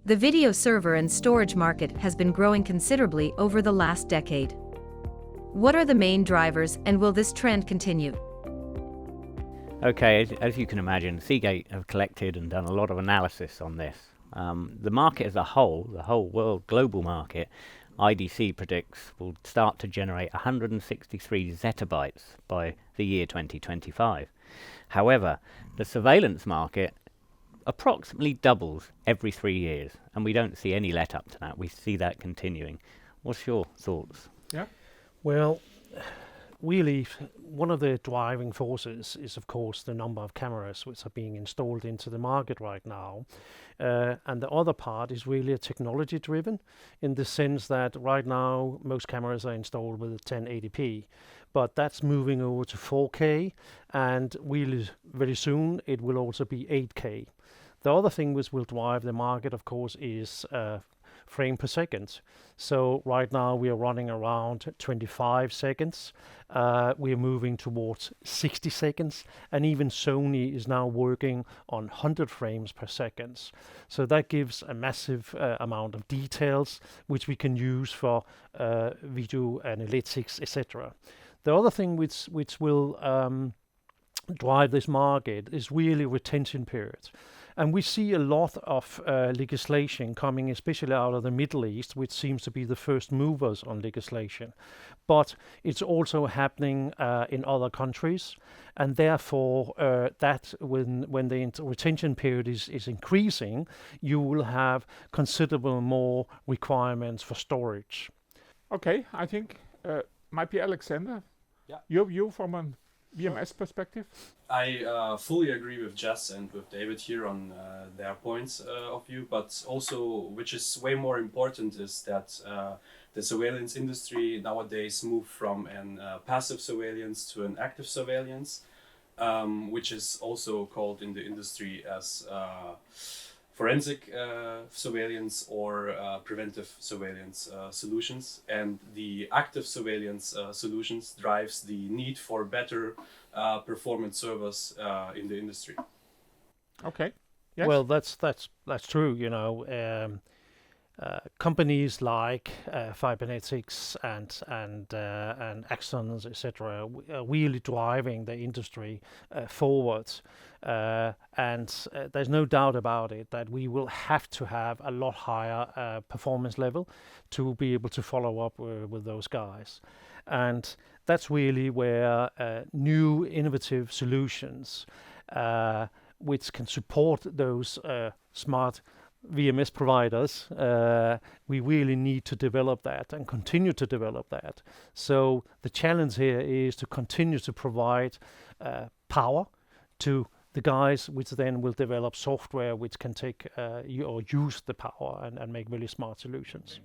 The video server and storage market has been growing considerably over the last decade. What are the main drivers, and will this trend continue? Okay, as you can imagine, Seagate have collected and done a lot of analysis on this. The market as a whole, the whole world global market, IDC predicts will start to generate 163 zettabytes by the year 2025. However, the surveillance market approximately doubles every 3 years, and we don't see any let up to that. We see that continuing. What's your thoughts? Yeah. Well, really, one of the driving forces is, of course, the number of cameras which are being installed into the market right now. And the other part is really technology driven, in the sense that right now most cameras are installed with 1080p, but that's moving over to 4K, and really very soon it will also be 8K. The other thing which will drive the market, of course, is frame per second. So right now we are running around 25 seconds. We are moving towards 60 seconds, and even Sony is now working on 100 frames per second. So that gives a massive amount of details which we can use for video analytics, etc. The other thing which will drive this market is really retention periods. And we see a lot of legislation coming, especially out of the Middle East, which seems to be the first movers on legislation. But it's also happening in other countries, and therefore that when the retention period is increasing, you will have considerable more requirements for storage. Okay, I think might be Alexander. Yeah. Your view from a VMS perspective? I fully agree with Jes and with David here on their points of view, but also, which is way more important, is that the surveillance industry nowadays moved from an passive surveillance to an active surveillance, which is also called in the industry as forensic surveillance or preventive surveillance solutions. And the active surveillance solutions drives the need for better performance servers in the industry. Okay. Yes. Well, that's true. You know, companies like Fibrenetix and Axxonsoft, etc., are really driving the industry forward. And there's no doubt about it that we will have to have a lot higher performance level to be able to follow up with those guys. And that's really where new innovative solutions which can support those smart VMS providers, we really need to develop that and continue to develop that. So the challenge here is to continue to provide power to the guys, which then will develop software which can take or use the power and make really smart solutions.